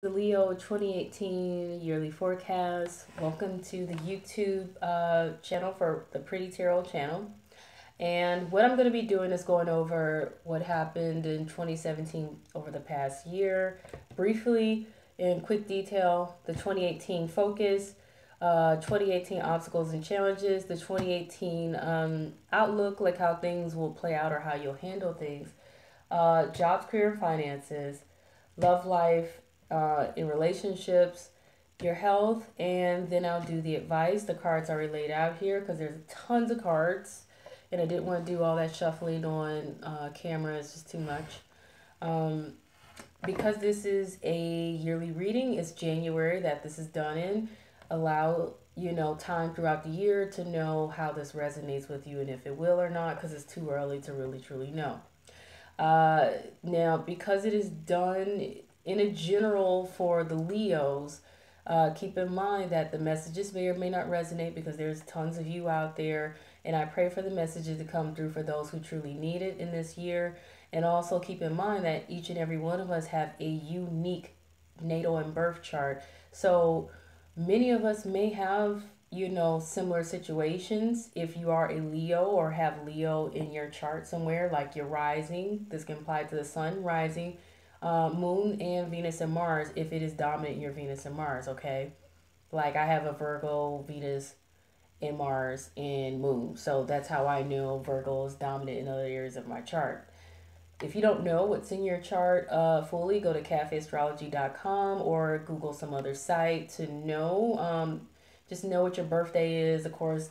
The Leo 2018 yearly forecast. Welcome to the YouTube channel for the Pretty Tarot channel. And what I'm going to be doing is going over what happened in 2017 over the past year, briefly in quick detail, the 2018 focus, 2018 obstacles and challenges, the 2018 outlook, like how things will play out or how you'll handle things, jobs, career, and finances, love life, in relationships, your health, and then I'll do the advice. The cards already laid out here because there's tons of cards, and I didn't want to do all that shuffling on camera. It's just too much. Um, because this is a yearly reading, it's January that this is done in. Allow time throughout the year to know how this resonates with you and if it will or not, because it's too early to really truly know. Now, because it is done in a general for the Leos, keep in mind that the messages may or may not resonate because there's tons of you out there. And I pray for the messages to come through for those who truly need it in this year. And also keep in mind that each and every one of us have a unique natal and birth chart. So many of us may have similar situations. If you are a Leo or have Leo in your chart somewhere, like your rising, this can apply to the sun, rising, moon, and Venus and Mars if it is dominant in your Venus and Mars, okay? Like I have a Virgo, Venus, and Mars and moon. So that's how I know Virgo is dominant in other areas of my chart. If you don't know what's in your chart fully, go to cafeastrology.com or Google some other site to know. Just know what your birthday is, of course,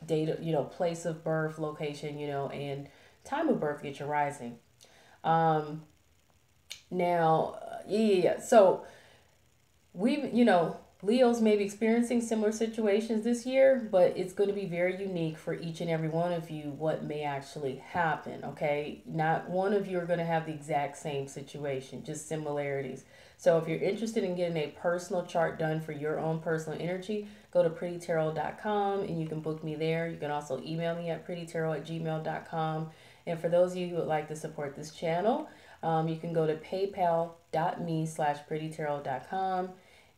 date, place of birth, location, and time of birth, get your rising. Um, yeah. So Leos may be experiencing similar situations this year, but it's going to be very unique for each and every one of you what may actually happen, okay? Not one of you are going to have the exact same situation, just similarities. So if you're interested in getting a personal chart done for your own personal energy, go to prettytarot.com and you can book me there. You can also email me at prettytarot@gmail.com. And for those of you who would like to support this channel, you can go to paypal.me/prettytarot.com.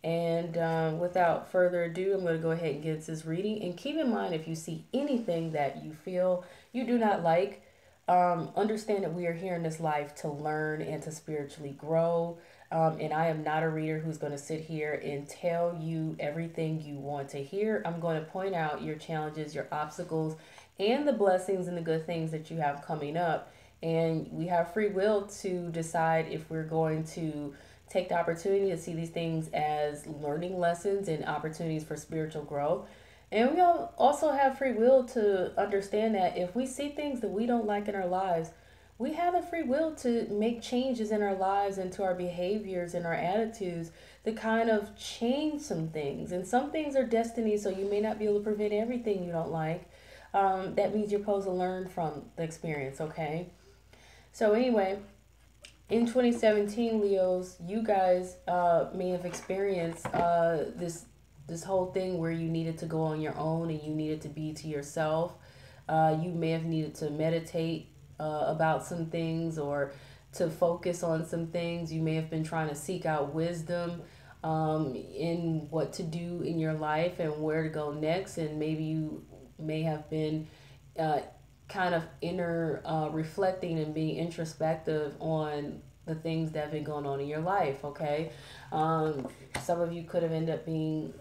And without further ado, I'm going to go ahead and get this reading. And keep in mind, if you see anything that you feel you do not like, understand that we are here in this life to learn and to spiritually grow. And I am not a reader who's going to sit here and tell you everything you want to hear. I'm going to point out your challenges, your obstacles, and the blessings and the good things that you have coming up. And we have free will to decide if we're going to take the opportunity to see these things as learning lessons and opportunities for spiritual growth. And we all also have free will to understand that if we see things that we don't like in our lives, we have the free will to make changes in our lives and to our behaviors and our attitudes to kind of change some things. And some things are destiny, so you may not be able to prevent everything you don't like. That means you're supposed to learn from the experience, okay? So, anyway, in 2017, Leos, you guys may have experienced this whole thing where you needed to go on your own and you needed to be to yourself. You may have needed to meditate about some things or to focus on some things. You may have been trying to seek out wisdom in what to do in your life and where to go next. And maybe you may have been uh, kind of inner reflecting and being introspective on the things that have been going on in your life, okay? Some of you could have ended up being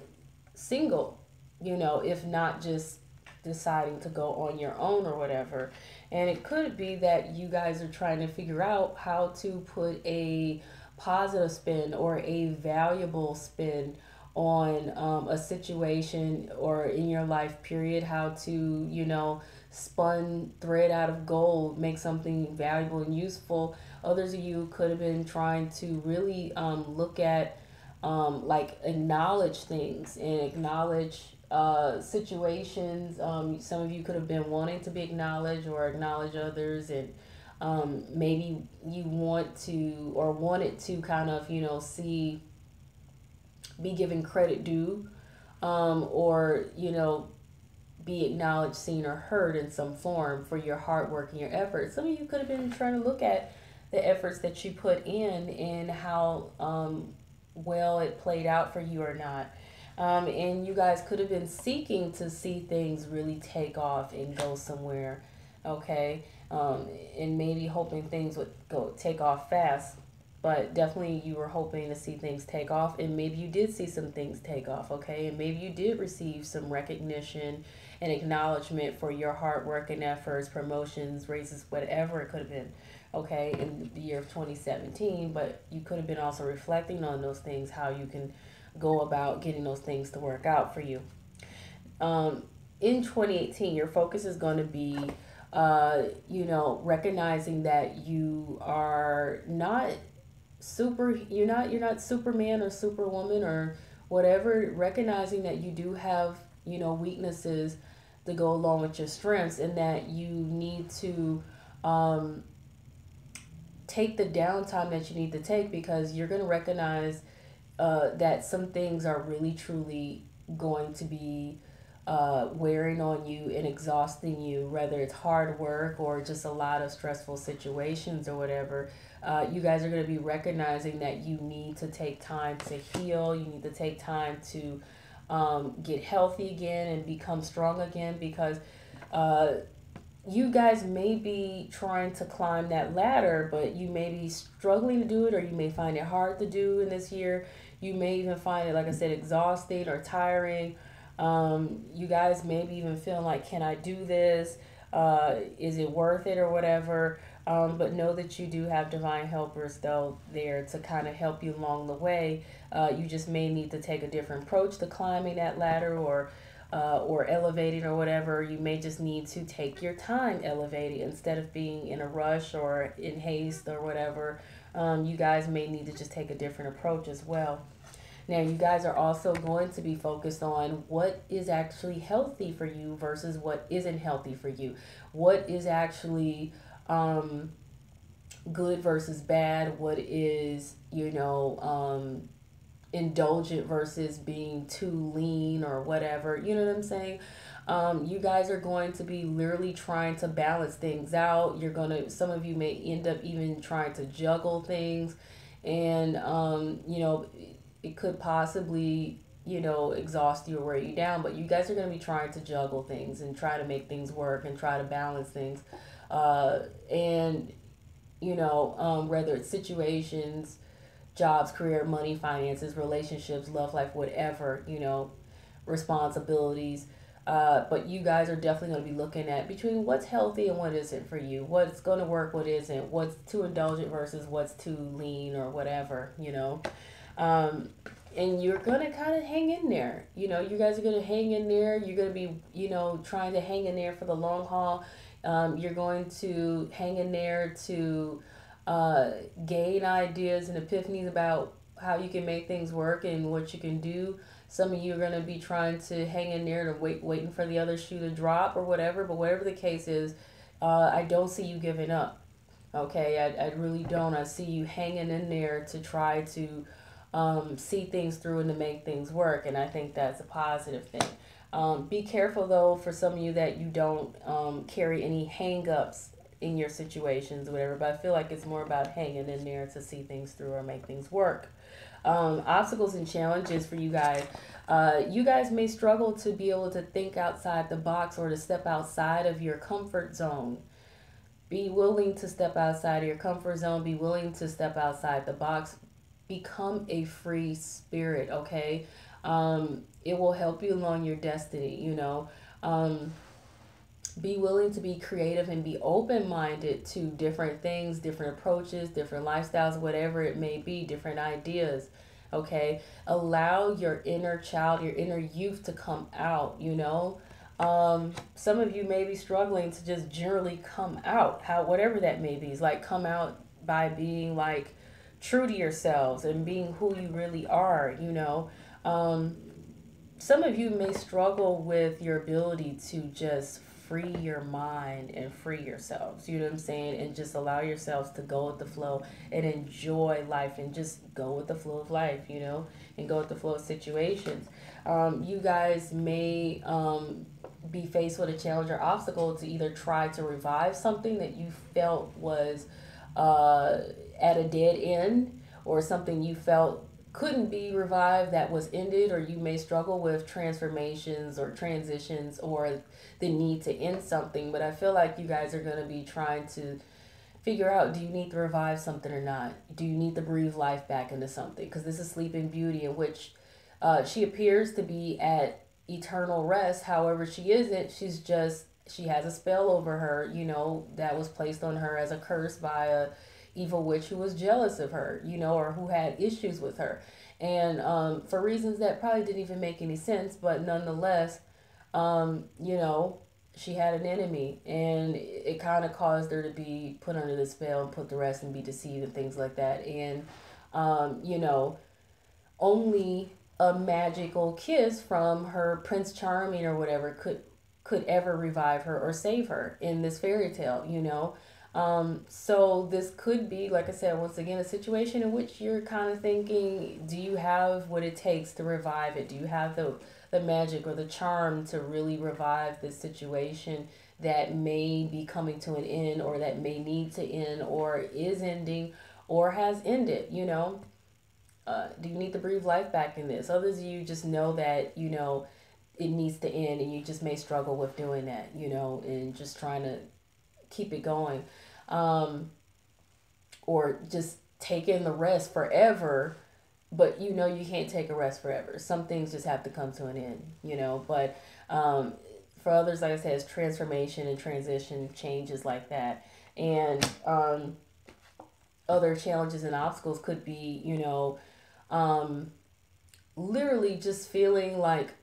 single, if not just deciding to go on your own or whatever. And it could be that you guys are trying to figure out how to put a positive spin or a valuable spin on a situation or in your life period, how to, spun thread out of gold, make something valuable and useful. Others of you could have been trying to really look at, like, acknowledge things and acknowledge situations. Some of you could have been wanting to be acknowledged or acknowledge others, and maybe you want to or wanted to kind of, see, be given credit due, or, be acknowledged, seen, or heard in some form for your hard work and your efforts. Some of you could have been trying to look at the efforts that you put in and how well it played out for you or not. And you guys could have been seeking to see things really take off and go somewhere, okay? And maybe hoping things would go take off fast. But definitely you were hoping to see things take off, and maybe you did see some things take off, okay? And maybe you did receive some recognition and acknowledgement for your hard work and efforts, promotions, raises, whatever it could have been, okay, in the year of 2017. But you could have been also reflecting on those things, how you can go about getting those things to work out for you. In 2018, your focus is going to be, recognizing that you are not you're not Superman or Superwoman or whatever, recognizing that you do have, weaknesses to go along with your strengths, and that you need to um, take the downtime that you need to take, because you're going to recognize that some things are really truly going to be wearing on you and exhausting you, whether it's hard work or just a lot of stressful situations or whatever. You guys are going to be recognizing that you need to take time to heal. You need to take time to get healthy again and become strong again, because you guys may be trying to climb that ladder, but you may be struggling to do it, or you may find it hard to do in this year. You may even find it, like I said, exhausting or tiring. You guys maybe even feeling like, can I do this? Is it worth it or whatever? But know that you do have divine helpers, though, there to kind of help you along the way. You just may need to take a different approach to climbing that ladder, or elevating or whatever. You may just need to take your time elevating instead of being in a rush or in haste or whatever. You guys may need to just take a different approach as well. Now, you guys are also going to be focused on what is actually healthy for you versus what isn't healthy for you. What is actually good versus bad. What is, indulgent versus being too lean or whatever. You know what I'm saying? You guys are going to be literally trying to balance things out. Some of you may end up even trying to juggle things, and, it could possibly, exhaust you or wear you down, but you guys are going to be trying to juggle things and try to make things work and try to balance things. And, whether it's situations, jobs, career, money, finances, relationships, love life, whatever, responsibilities. But you guys are definitely going to be looking at between what's healthy and what isn't for you, what's going to work, what isn't, what's too indulgent versus what's too lean or whatever. And you're going to kind of hang in there. You guys are going to hang in there. You're going to be, trying to hang in there for the long haul. You're going to hang in there to gain ideas and epiphanies about how you can make things work and what you can do. Some of you are going to be trying to hang in there to waiting for the other shoe to drop or whatever. But whatever the case is, I don't see you giving up. Okay, I really don't. I see you hanging in there to try to see things through and to make things work. And I think that's a positive thing. Be careful, though, for some of you that you don't carry any hang-ups in your situations, whatever. But I feel like it's more about hanging in there to see things through or make things work. Obstacles and challenges for you guys. You guys may struggle to be able to think outside the box or to step outside of your comfort zone. Be willing to step outside of your comfort zone. Be willing to step outside the box. Become a free spirit, okay? It will help you along your destiny, Be willing to be creative and be open-minded to different things, different approaches, different lifestyles, whatever it may be, different ideas, okay? Allow your inner child, your inner youth to come out, Some of you may be struggling to just generally come out, whatever that may be. It's like come out by being like true to yourselves and being who you really are, Some of you may struggle with your ability to just free your mind and free yourselves, you know what I'm saying? And just allow yourselves to go with the flow and enjoy life and just go with the flow of life, and go with the flow of situations. You guys may be faced with a challenge or obstacle to either try to revive something that you felt was at a dead end, or something you felt couldn't be revived, that was ended, or you may struggle with transformations or transitions or the need to end something. But I feel like you guys are going to be trying to figure out, do you need to revive something or not? Do you need to breathe life back into something? Because this is Sleeping Beauty, in which she appears to be at eternal rest. However, she isn't. She has a spell over her, that was placed on her as a curse by a evil witch who was jealous of her, or who had issues with her. And for reasons that probably didn't even make any sense, but nonetheless, you know, she had an enemy, and it kind of caused her to be put under the spell and put to rest and be deceived and things like that. And, you know, only a magical kiss from her Prince Charming or whatever could ever revive her or save her in this fairy tale, so this could be, like I said, once again, a situation in which you're kind of thinking, do you have what it takes to revive it? Do you have the magic or the charm to really revive this situation that may be coming to an end, or that may need to end, or is ending, or has ended, do you need to breathe life back in this? Others of you just know that, it needs to end, and you just may struggle with doing that, and just trying to keep it going, or just taking the rest forever, but you can't take a rest forever. Some things just have to come to an end, but for others, like I said, it's transformation and transition, changes like that. And other challenges and obstacles could be, literally just feeling like,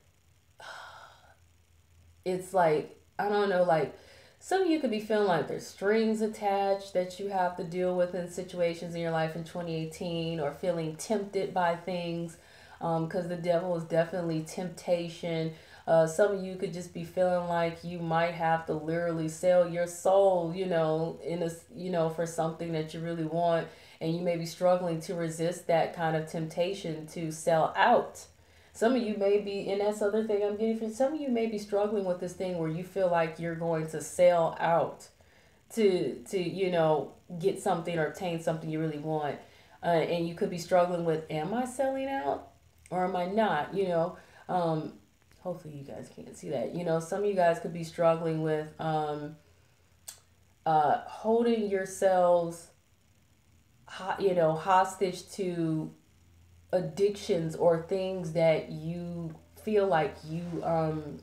it's like, I don't know, like, some of you could be feeling like there's strings attached that you have to deal with in situations in your life in 2018, or feeling tempted by things, because the devil is definitely temptation. Some of you could just be feeling like you might have to literally sell your soul, for something that you really want, and you may be struggling to resist that kind of temptation to sell out. Some of you may be, and that's the other thing I'm getting from, some of you may be struggling with this thing where you feel like you're going to sell out to get something or obtain something you really want. And you could be struggling with, am I selling out or am I not? Hopefully you guys can't see that. Some of you guys could be struggling with holding yourselves, hostage to addictions or things that you feel like you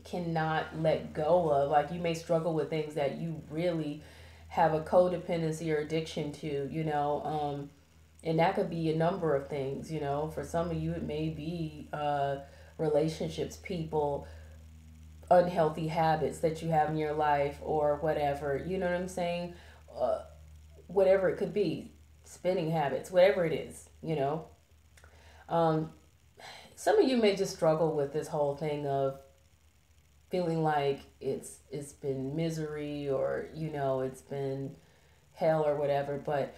cannot let go of. Like, you may struggle with things that you really have a codependency or addiction to, and that could be a number of things. For some of you it may be relationships, people, unhealthy habits that you have in your life, or whatever, you know what I'm saying, whatever it could be, spending habits, whatever it is, some of you may just struggle with this whole thing of feeling like it's been misery, or it's been hell or whatever. But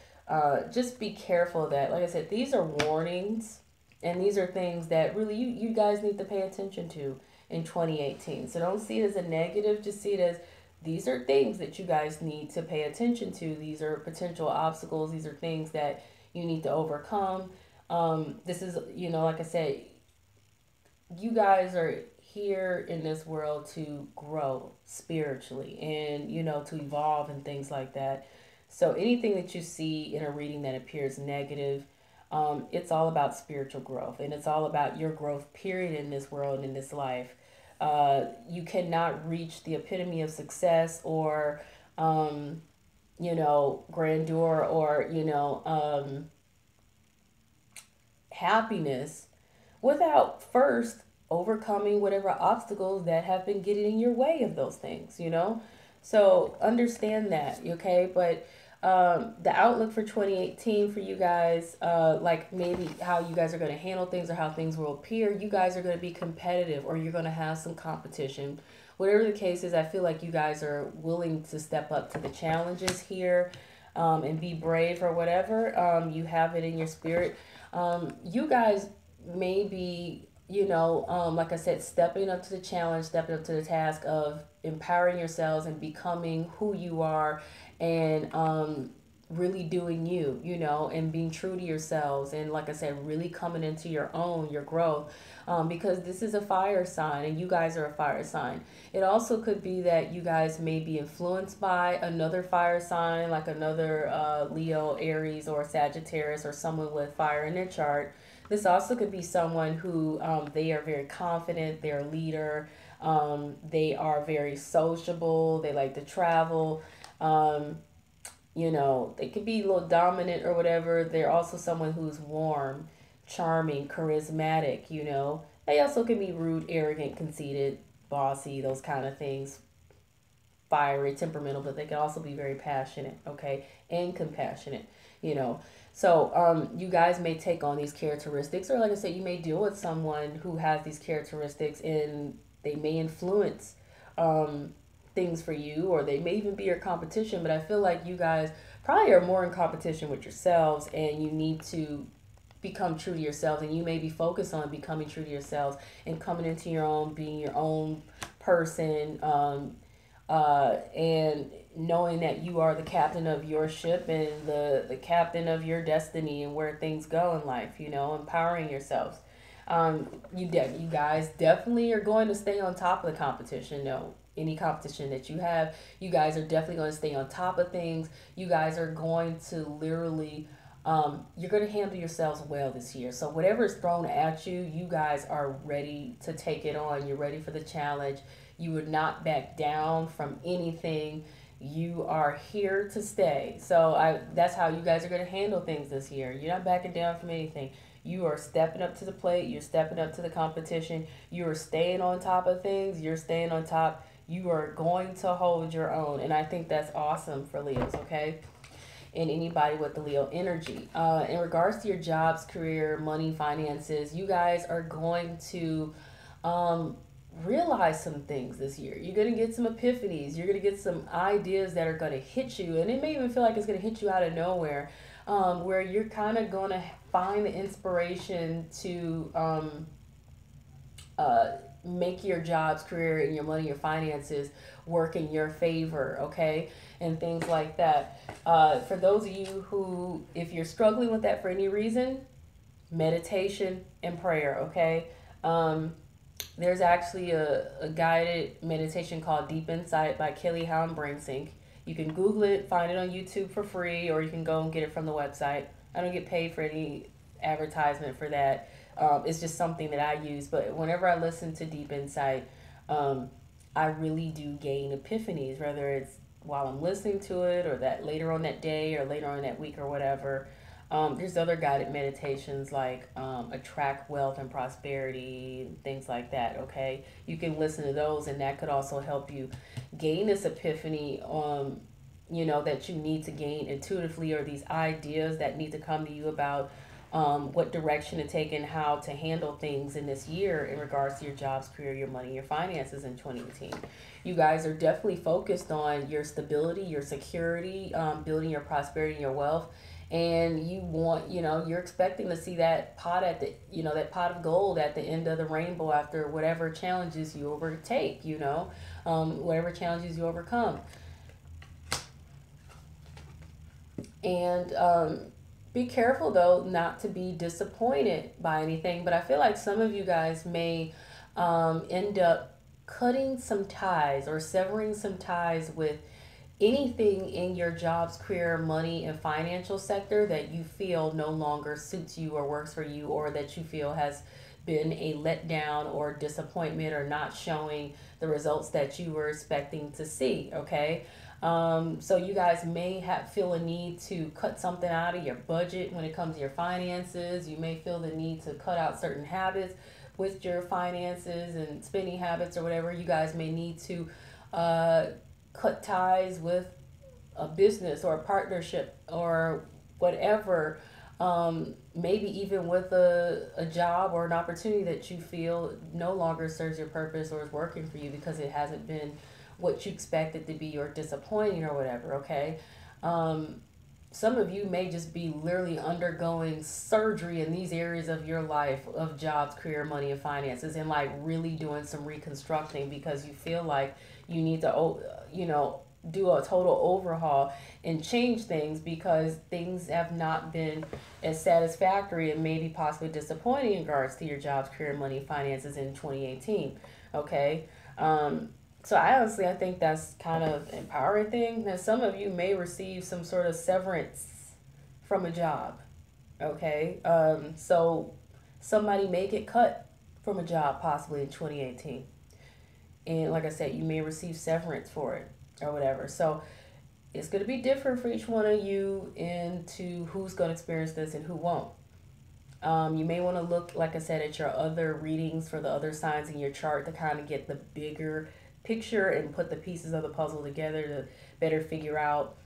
just be careful that, like I said, these are warnings, and these are things that really you guys need to pay attention to in 2018. So don't see it as a negative, just see it as, these are things that you guys need to pay attention to. These are potential obstacles. These are things that you need to overcome. This is, like I said, you guys are here in this world to grow spiritually and, to evolve and things like that. So anything that you see in a reading that appears negative, it's all about spiritual growth, and it's all about your growth, period, in this world, in this life. You cannot reach the epitome of success or, grandeur, or, happiness without first overcoming whatever obstacles that have been getting in your way of those things, So understand that, okay? But the outlook for 2018 for you guys, like maybe how you guys are going to handle things or how things will appear, you guys are going to be competitive, or you're going to have some competition. Whatever the case is, I feel like you guys are willing to step up to the challenges here, and be brave, or whatever. You have it in your spirit. You guys may be, like I said, stepping up to the challenge, stepping up to the task of empowering yourselves and becoming who you are, and really doing you, and being true to yourselves. And like I said, really coming into your own, your growth, because this is a fire sign and you guys are a fire sign. It also could be that you guys may be influenced by another fire sign, like another Leo, Aries, or Sagittarius, or someone with fire in their chart. This also could be someone who they are very confident, they're a leader, they are very sociable, they like to travel. They could be a little dominant or whatever. They're also someone who's warm, charming, charismatic. They also can be rude, arrogant, conceited, bossy, those kind of things. Fiery, temperamental, but they can also be very passionate, okay, and compassionate, you know. So you guys may take on these characteristics, or like I said, you may deal with someone who has these characteristics, and they may influence things for you, or they may even be your competition. But I feel like you guys probably are more in competition with yourselves, and you need to become true to yourselves, and you may be focused on becoming true to yourselves and coming into your own, being your own person, and knowing that you are the captain of your ship and the captain of your destiny and where things go in life, empowering yourselves. You guys definitely are going to stay on top of the competition. No, any competition that you have, you guys are definitely going to stay on top of things. You guys are going to literally, you're going to handle yourselves well this year. So whatever is thrown at you, you guys are ready to take it on. You're ready for the challenge. You would not back down from anything. You are here to stay. So that's how you guys are going to handle things this year. You're not backing down from anything. You are stepping up to the plate. You're stepping up to the competition. You are staying on top of things. You're staying on top. You are going to hold your own. And I think that's awesome for Leos, okay? And anybody with the Leo energy. In regards to your jobs, career, money, finances, you guys are going to realize some things this year. You're going to get some epiphanies. You're going to get some ideas that are going to hit you. And it may even feel like it's going to hit you out of nowhere, where you're kind of going to find the inspiration to make your jobs, career, and your money, your finances work in your favor, okay? And things like that. For those of you who, if you're struggling with that for any reason, meditation and prayer, okay? There's actually a guided meditation called Deep Insight by Kelly Hound Brainsync. You can Google it, find it on YouTube for free, or you can go and get it from the website. I don't get paid for any advertisement for that. It's just something that I use. But whenever I listen to Deep Insight, I really do gain epiphanies, whether it's while I'm listening to it, or that later on that day, or later on that week, or whatever. There's other guided meditations like Attract Wealth and Prosperity, things like that, okay? You can listen to those, and that could also help you gain this epiphany, that you need to gain intuitively, or these ideas that need to come to you about what direction to take and how to handle things in this year in regards to your jobs, career, your money, your finances in 2018. You guys are definitely focused on your stability, your security, building your prosperity and your wealth. And you want, you're expecting to see that pot that pot of gold at the end of the rainbow after whatever challenges you overtake, whatever challenges you overcome. And be careful, though, not to be disappointed by anything. But I feel like some of you guys may end up cutting some ties or severing some ties with anything in your jobs, career, money, and financial sector that you feel no longer suits you or works for you, or that you feel has been a letdown or disappointment, or not showing the results that you were expecting to see, okay? So you guys may feel a need to cut something out of your budget when it comes to your finances. You may feel the need to cut out certain habits with your finances and spending habits or whatever. You guys may need to cut ties with a business or a partnership or whatever, maybe even with a job or an opportunity that you feel no longer serves your purpose or is working for you because it hasn't been what you expected to be, or disappointing or whatever, okay? Some of you may just be literally undergoing surgery in these areas of your life, of jobs, career, money, and finances, and like really doing some reconstructing because you feel like you need to, do a total overhaul and change things because things have not been as satisfactory and maybe possibly disappointing in regards to your jobs, career, money, finances in 2018. Okay. So I think that's kind of empowering thing. Now some of you may receive some sort of severance from a job. Okay. So somebody may get cut from a job possibly in 2018. And like I said, you may receive severance for it or whatever. So it's going to be different for each one of you into who's going to experience this and who won't. You may want to look, like I said, at your other readings for the other signs in your chart to kind of get the bigger picture and put the pieces of the puzzle together to better figure out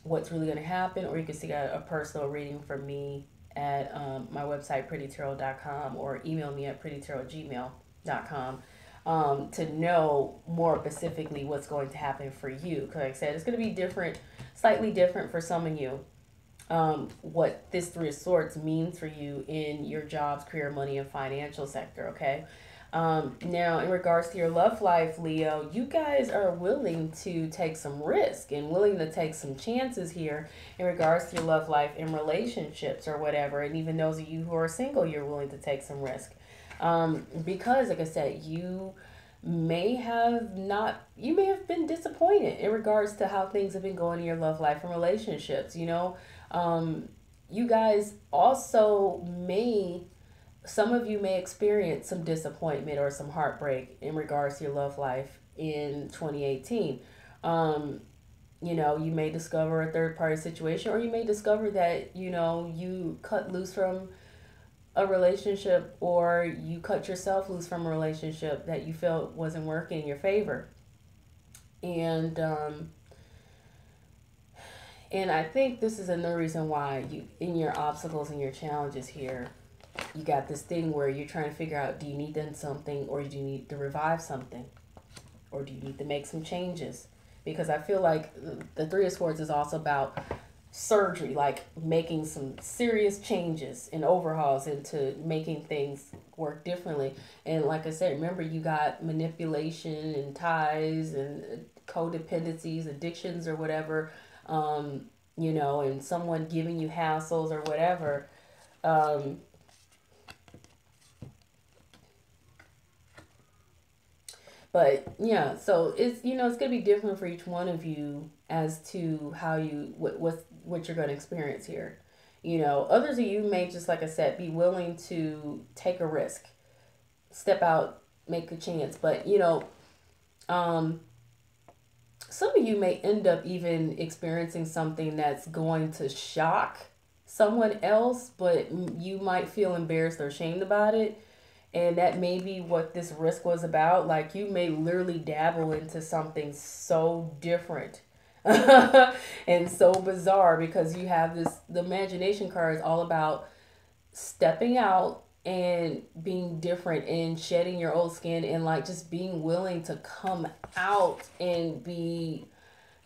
what's really going to happen. Or you can see a personal reading from me at my website, prettytarot.com, or email me at prettytarot@gmail.com. To know more specifically what's going to happen for you. Because like I said, it's going to be different, slightly different for some of you. What this Three of Swords means for you in your jobs, career, money, and financial sector, okay? Now, in regards to your love life, Leo, you guys are willing to take some risk and willing to take some chances here in regards to your love life and relationships or whatever. And even those of you who are single, you're willing to take some risk. Because, like I said, you may have been disappointed in regards to how things have been going in your love life and relationships, you know. You guys also some of you may experience some disappointment or some heartbreak in regards to your love life in 2018. You know, you may discover a third party situation, or you may discover that, you know, you cut loose from a relationship, or you cut yourself loose from a relationship that you felt wasn't working in your favor. And I think this is another reason why you, in your obstacles and your challenges here, you got this thing where you're trying to figure out, do you need to end something, or do you need to revive something, or do you need to make some changes? Because I feel like the Three of Swords is also about surgery, like making some serious changes and overhauls into making things work differently. And like I said, remember, you got manipulation and ties and codependencies, addictions or whatever, you know, and someone giving you hassles or whatever. But yeah, so it's, you know, it's gonna be different for each one of you as to how you what you're gonna experience here. You know, others of you may just, like I said, be willing to take a risk, step out, make a chance. But you know, some of you may end up even experiencing something that's going to shock someone else, but you might feel embarrassed or ashamed about it. And that may be what this risk was about. Like, you may literally dabble into something so different and so bizarre, because you have this, the imagination card is all about stepping out and being different and shedding your old skin and like just being willing to come out and be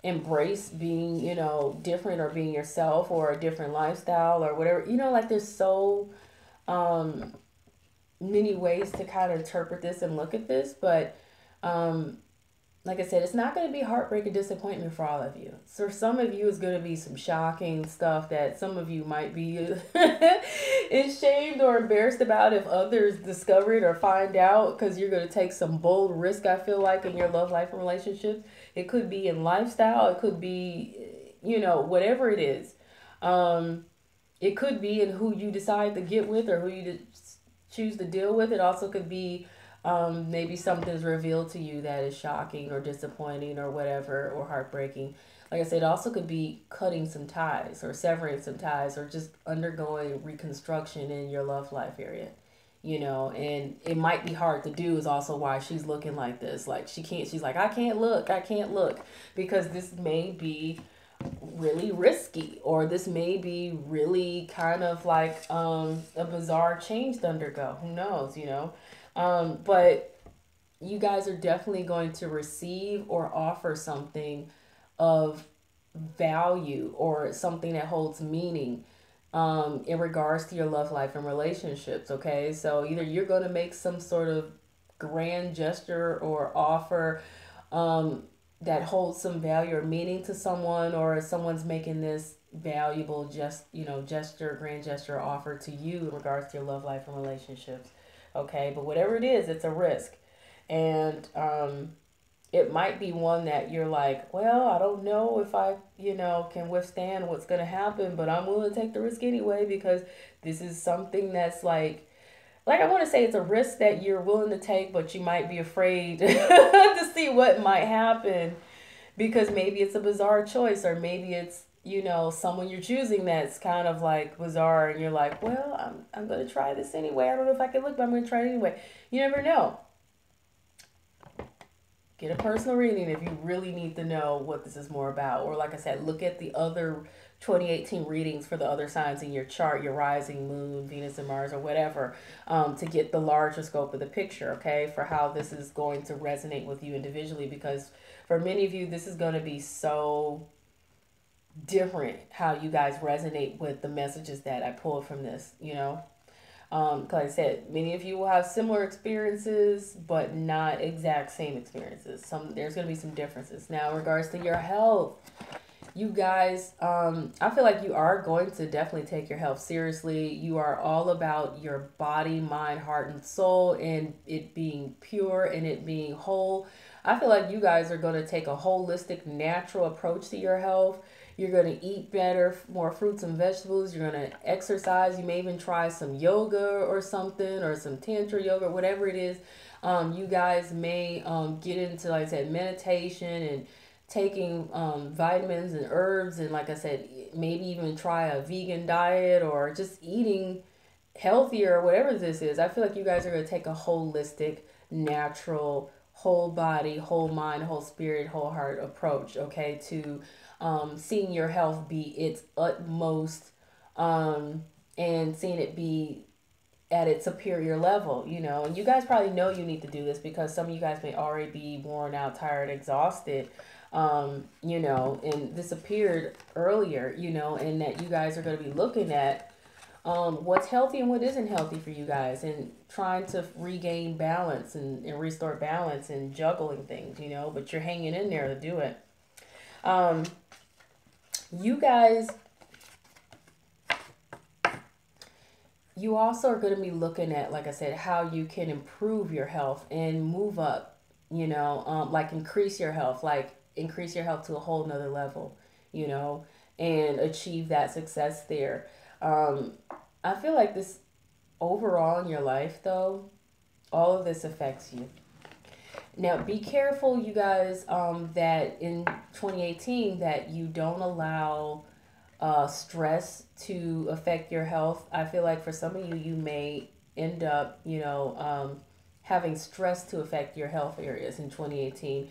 embrace being, you know, different, or being yourself, or a different lifestyle or whatever. You know, like there's so many ways to kind of interpret this and look at this, but like I said, it's not going to be heartbreak and disappointment for all of you. So for some of you, it's going to be some shocking stuff that some of you might be ashamed or embarrassed about if others discover it or find out, because you're going to take some bold risk, I feel like, in your love life and relationships. It could be in lifestyle. It could be, you know, whatever it is. It could be in who you decide to get with or who you choose to deal with. It also could be maybe something's revealed to you that is shocking or disappointing or whatever, or heartbreaking. Like I said, it also could be cutting some ties or severing some ties, or just undergoing reconstruction in your love life area, you know. And it might be hard to do, is also why she's looking like this. Like she's like, I can't look, because this may be really risky, or this may be really kind of like a bizarre change to undergo. Who knows, you know. But you guys are definitely going to receive or offer something of value, or something that holds meaning in regards to your love life and relationships. Okay, so either you're going to make some sort of grand gesture or offer that holds some value or meaning to someone, or someone's making this valuable gesture, grand gesture offer to you in regards to your love life and relationships. Okay, but whatever it is, it's a risk. And it might be one that you're like, well, I don't know if I, can withstand what's going to happen, but I'm willing to take the risk anyway, because this is something that's like I want to say it's a risk that you're willing to take, but you might be afraid to see what might happen, because maybe it's a bizarre choice, or maybe it's, someone you're choosing that's kind of like bizarre, and you're like, well, I'm going to try this anyway. I don't know if I can look, but I'm going to try it anyway. You never know. Get a personal reading if you really need to know what this is more about. Or like I said, look at the other 2018 readings for the other signs in your chart, your rising, moon, Venus and Mars, or whatever, to get the larger scope of the picture, okay, for how this is going to resonate with you individually. Because for many of you, this is going to be so different how you guys resonate with the messages that I pulled from this, like I said, many of you will have similar experiences, but not exact same experiences. There's going to be some differences. Now, in regards to your health, you guys, I feel like you are going to definitely take your health seriously. You are all about your body, mind, heart, and soul, and it being pure and it being whole. I feel like you guys are going to take a holistic, natural approach to your health. You're going to eat better, more fruits and vegetables. You're going to exercise. You may even try some yoga or something, or some tantra yoga, whatever it is. You guys may get into, like I said, meditation and taking vitamins and herbs. And like I said, maybe even try a vegan diet, or just eating healthier, whatever this is. I feel like you guys are going to take a holistic, natural, whole body, whole mind, whole spirit, whole heart approach, okay, to seeing your health be its utmost, and seeing it be at its superior level, and you guys probably know you need to do this, because some of you guys may already be worn out, tired, exhausted, and this appeared earlier, and that you guys are going to be looking at what's healthy and what isn't healthy for you guys, and trying to regain balance and restore balance, and juggling things, but you're hanging in there to do it. You guys, you also are going to be looking at, like I said, how you can improve your health and move up, like increase your health to a whole nother level, and achieve that success there. I feel like this overall in your life, though, all of this affects you. Now, be careful, you guys, that in 2018 that you don't allow stress to affect your health. I feel like for some of you, you may end up, having stress to affect your health areas in 2018.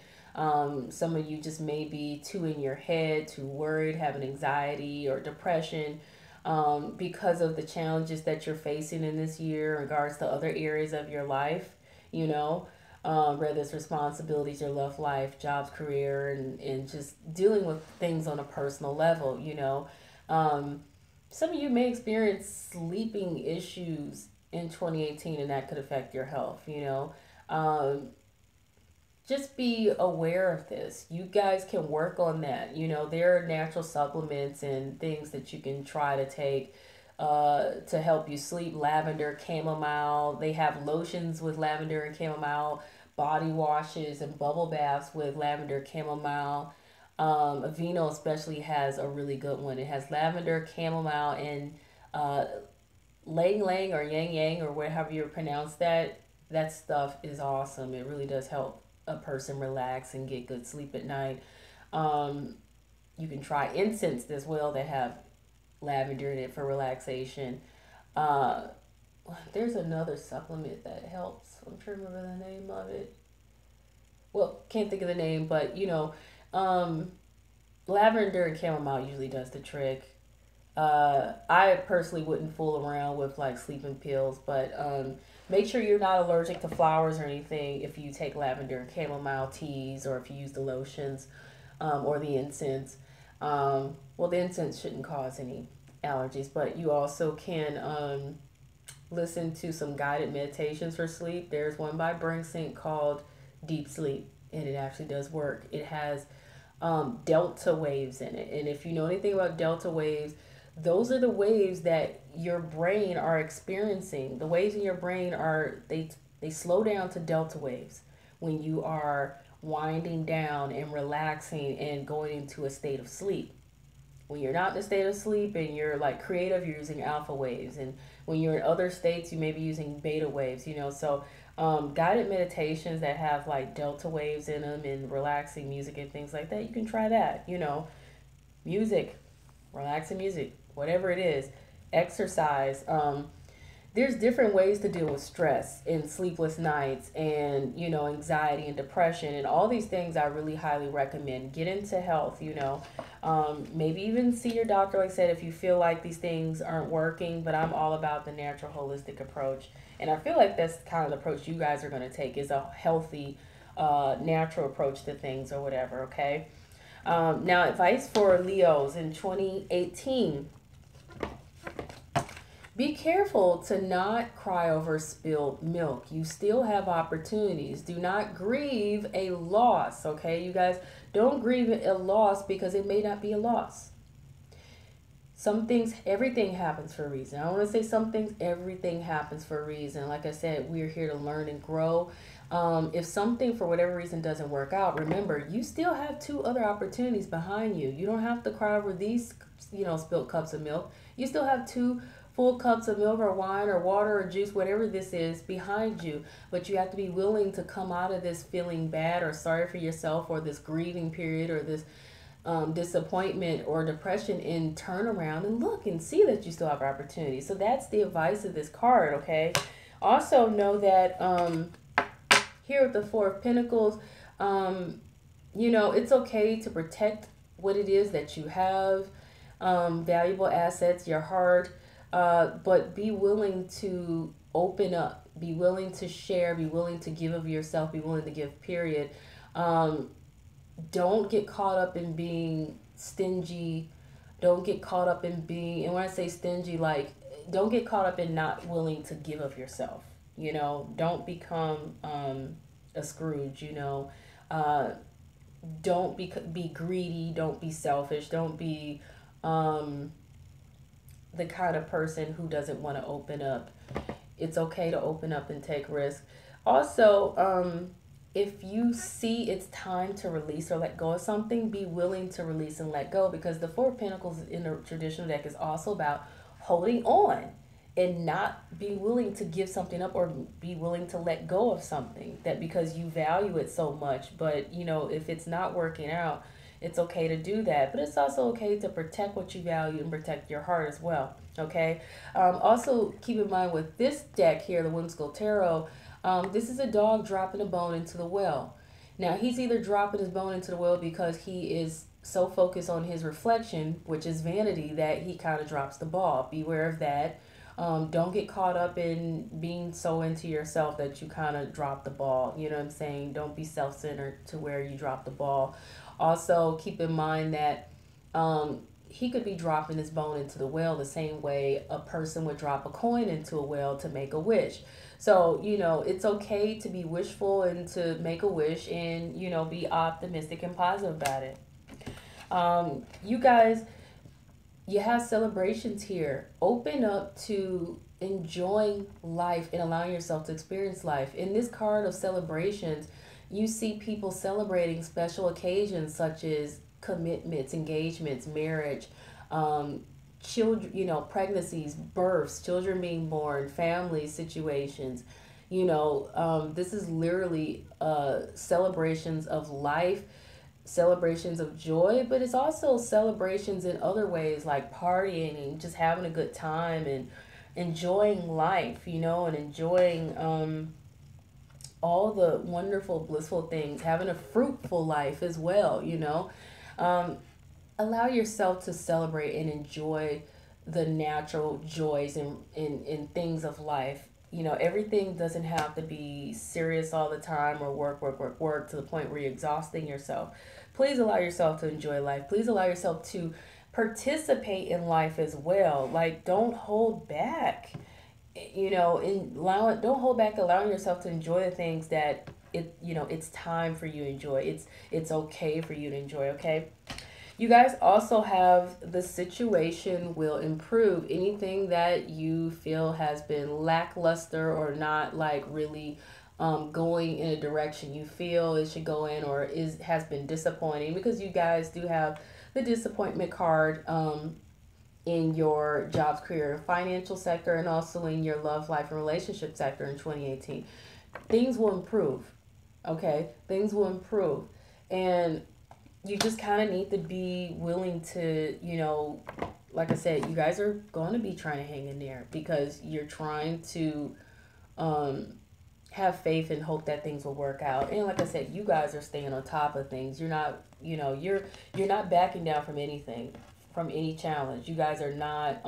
Some of you just may be too in your head, too worried, having anxiety or depression, because of the challenges that you're facing in this year in regards to other areas of your life, whether it's responsibilities, your love life, jobs, career, and just dealing with things on a personal level, Some of you may experience sleeping issues in 2018, and that could affect your health, Just be aware of this. You guys can work on that. There are natural supplements and things that you can try to take to help you sleep. Lavender, chamomile. They have lotions with lavender and chamomile, body washes and bubble baths with lavender, chamomile. Aveeno especially has a really good one. It has lavender, chamomile, and lang lang or yang yang, or whatever you pronounce that. That stuff is awesome. It really does help a person relax and get good sleep at night. You can try incense as well that have lavender in it for relaxation. There's another supplement that helps. I'm trying to remember the name of it. Well, can't think of the name, but lavender and chamomile usually does the trick. I personally wouldn't fool around with like sleeping pills, but make sure you're not allergic to flowers or anything if you take lavender and chamomile teas, or if you use the lotions, or the incense. Well, the incense shouldn't cause any allergies, but you also can listen to some guided meditations for sleep. There's one by Brinksink called Deep Sleep. and it actually does work. It has delta waves in it. And if you know anything about delta waves, those are the waves that your brain are experiencing. The waves in your brain are, they slow down to delta waves when you are winding down and relaxing and going into a state of sleep. When you're not in a state of sleep and you're like creative, you're using alpha waves. And when you're in other states, you may be using beta waves, you know. So guided meditations that have like delta waves in them and relaxing music and things like that, you can try that, you know. Music, relaxing music, whatever it is. Exercise. There's different ways to deal with stress and sleepless nights and, you know, anxiety and depression and all these things. I really highly recommend. Get into health, you know. Maybe even see your doctor, like I said, if you feel like these things aren't working. But I'm all about the natural holistic approach, and I feel like that's kind of the approach you guys are going to take, is a healthy natural approach to things or whatever. Okay. Now, advice for Leos in 2018. Be careful to not cry over spilled milk. You still have opportunities. Do not grieve a loss, okay? You guys, don't grieve a loss because it may not be a loss. Some things, everything happens for a reason. I don't want to say some things, everything happens for a reason. Like I said, we're here to learn and grow. If something, for whatever reason, doesn't work out, remember, you still have 2 other opportunities behind you. You don't have to cry over these, you know, spilled cups of milk. You still have 2 full cups of milk or wine or water or juice, whatever this is, behind you. But you have to be willing to come out of this feeling bad or sorry for yourself, or this grieving period, or this disappointment or depression, and turn around and look and see that you still have opportunity. So that's the advice of this card, okay? Also know that here with the 4 of Pentacles, you know, it's okay to protect what it is that you have, valuable assets, your heart, but be willing to open up, be willing to share, be willing to give of yourself, be willing to give, period. Don't get caught up in being stingy. Don't get caught up in being, and when I say stingy, like, don't get caught up in not willing to give of yourself. You know, don't become a Scrooge, you know. Don't be greedy. Don't be selfish. Don't be the kind of person who doesn't want to open up. It's okay to open up and take risks. Also, if you see it's time to release or let go of something, be willing to release and let go, because the 4 of Pentacles in the traditional deck is also about holding on and not be willing to give something up or be willing to let go of something that because you value it so much. But, you know, if it's not working out, it's okay to do that. But it's also okay to protect what you value and protect your heart as well. Okay. Also, keep in mind with this deck here, the Whimsical Tarot, this is a dog dropping a bone into the well. Now, he's either dropping his bone into the well because he is so focused on his reflection, which is vanity, that he kind of drops the ball. Beware of that. Don't get caught up in being so into yourself that you kind of drop the ball. You know what I'm saying? Don't be self-centered to where you drop the ball. Also, keep in mind that he could be dropping his bone into the well the same way a person would drop a coin into a well to make a wish. So, you know, it's okay to be wishful and to make a wish and, you know, be optimistic and positive about it. You guys, you have celebrations here. Open up to enjoying life and allowing yourself to experience life. In this card of celebrations, you see people celebrating special occasions such as commitments, engagements, marriage, children, you know, pregnancies, births, children being born, family situations. You know, this is literally celebrations of life, celebrations of joy, but it's also celebrations in other ways like partying and just having a good time and enjoying life, you know, and enjoying all the wonderful, blissful things, having a fruitful life as well, you know. Allow yourself to celebrate and enjoy the natural joys in things of life. You know, everything doesn't have to be serious all the time or work to the point where you're exhausting yourself. Please allow yourself to enjoy life. Please allow yourself to participate in life as well. Like, don't hold back. You know, don't hold back allowing yourself to enjoy the things that it's time for you to enjoy. It's okay for you to enjoy, okay? You guys also have the situation will improve. Anything that you feel has been lackluster or not like really going in a direction you feel it should go in, or is has been disappointing, because you guys do have the disappointment card in your jobs, career, and financial sector, and also in your love life and relationship sector in 2018. Things will improve. Okay, things will improve, and you just kind of need to be willing to, like I said, you guys are going to be trying to hang in there because you're trying to um, have faith and hope that things will work out. And like I said, you guys are staying on top of things. You're not, you're not backing down from anything, from any challenge. You guys are not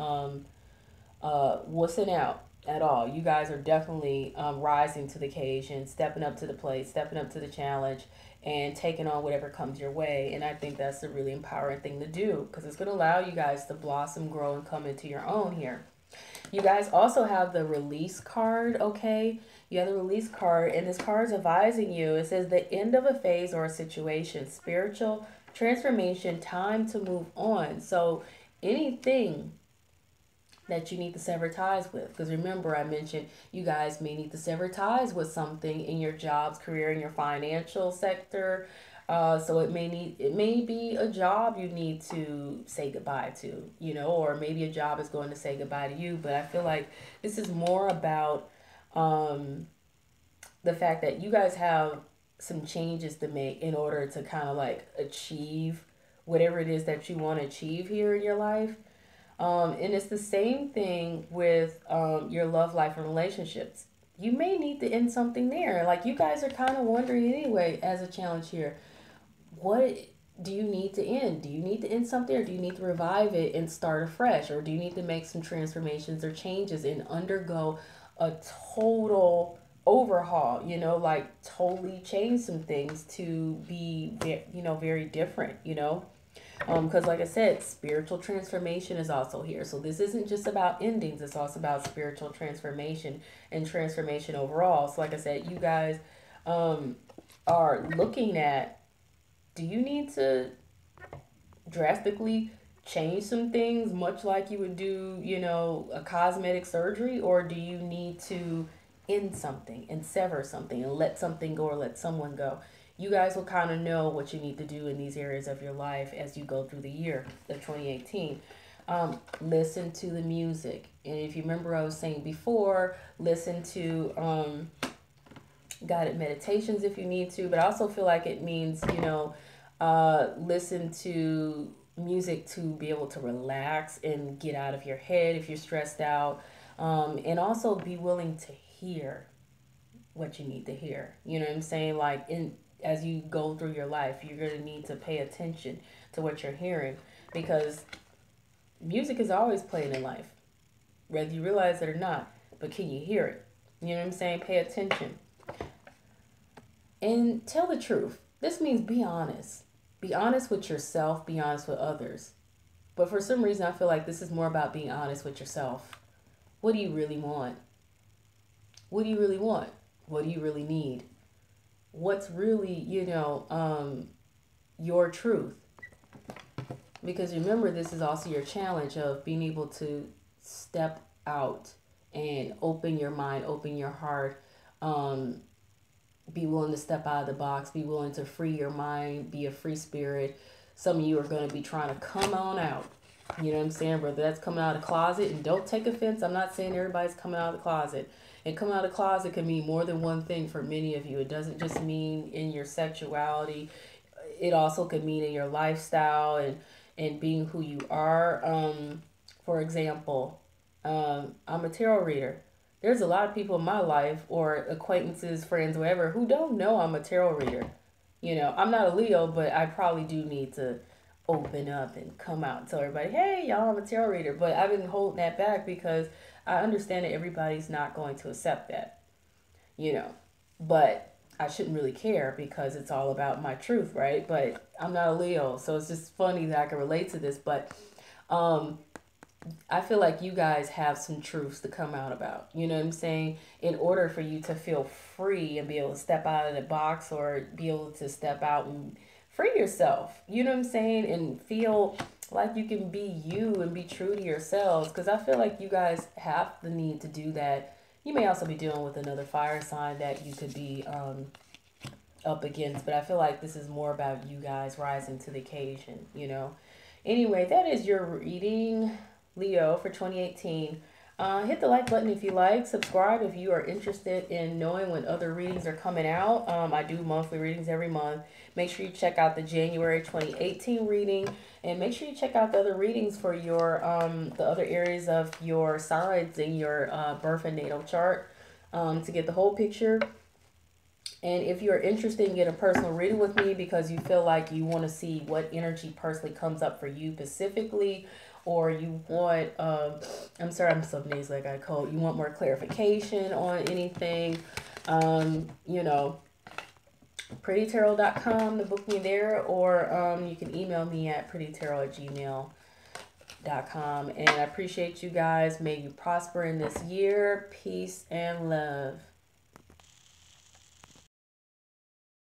wussing out at all. You guys are definitely rising to the occasion, stepping up to the plate, stepping up to the challenge, and taking on whatever comes your way. And I think that's a really empowering thing to do, because it's going to allow you guys to blossom, grow, and come into your own here. You guys also have the release card, okay? You have the release card, and this card is advising you. It says the end of a phase or a situation, spiritual transformation, time to move on. So anything that you need to sever ties with, because remember I mentioned you guys may need to sever ties with something in your jobs, career, in your financial sector. So it may be a job you need to say goodbye to, or maybe a job is going to say goodbye to you. But I feel like this is more about the fact that you guys have some changes to make in order to kind of like achieve whatever it is that you want to achieve here in your life. And it's the same thing with your love life and relationships. You may need to end something there. Like you guys are kind of wondering anyway, as a challenge here, what do you need to end? Do you need to end something, or do you need to revive it and start afresh? Or do you need to make some transformations or changes and undergo a total overhaul, like totally change some things to be, very different, because like I said, spiritual transformation is also here. So this isn't just about endings, it's also about spiritual transformation and transformation overall. So like I said, you guys are looking at, do you need to drastically change some things, much like you would do, a cosmetic surgery, or do you need to end something and sever something and let something go or let someone go? You guys will kind of know what you need to do in these areas of your life as you go through the year of 2018. Listen to the music. And if you remember, I was saying before, listen to guided meditations if you need to. But I also feel like it means, listen to music to be able to relax and get out of your head if you're stressed out. And also be willing to hear what you need to hear. You know what I'm saying? Like as you go through your life, you're going to need to pay attention to what you're hearing, because music is always playing in life, whether you realize it or not. But can you hear it? You know what I'm saying? Pay attention. And tell the truth. This means be honest. Be honest with yourself, be honest with others. But for some reason, I feel like this is more about being honest with yourself. What do you really want? What do you really want? What do you really need? What's really, your truth? Because remember, this is also your challenge of being able to step out and open your mind, open your heart, be willing to step out of the box, be willing to free your mind, be a free spirit. Some of you are going to be trying to come on out. You know what I'm saying? Whether that's coming out of the closet, and don't take offense, I'm not saying everybody's coming out of the closet. And coming out of the closet can mean more than one thing for many of you. It doesn't just mean in your sexuality. It also could mean in your lifestyle and being who you are. For example, I'm a tarot reader. There's a lot of people in my life, or acquaintances, friends, whatever, who don't know I'm a tarot reader. I'm not a Leo, but I probably do need to open up and come out and tell everybody, hey, y'all, I'm a tarot reader. But I've been holding that back because I understand that everybody's not going to accept that, But I shouldn't really care because it's all about my truth, right? But I'm not a Leo, so it's just funny that I can relate to this. But I feel like you guys have some truths to come out about. You know what I'm saying? In order for you to feel free and be able to step out of the box, or be able to step out and free yourself. You know what I'm saying? And feel like you can be you and be true to yourselves. Because I feel like you guys have the need to do that. You may also be dealing with another fire sign that you could be up against. But I feel like this is more about you guys rising to the occasion, you know? Anyway, that is your reading, Leo, for 2018. Hit the like button if you like. Subscribe if you are interested in knowing when other readings are coming out. I do monthly readings every month. Make sure you check out the January 2018 reading. And make sure you check out the other readings for your the other areas of your signs in your birth and natal chart to get the whole picture. And if you're interested in getting a personal reading with me because you feel like you want to see what energy personally comes up for you specifically, or you want, I'm sorry, I'm so nasally, I got a cold. You want more clarification on anything, you know, prettytarot.com to book me there, or you can email me at prettytarot@gmail.com. And I appreciate you guys. May you prosper in this year. Peace and love.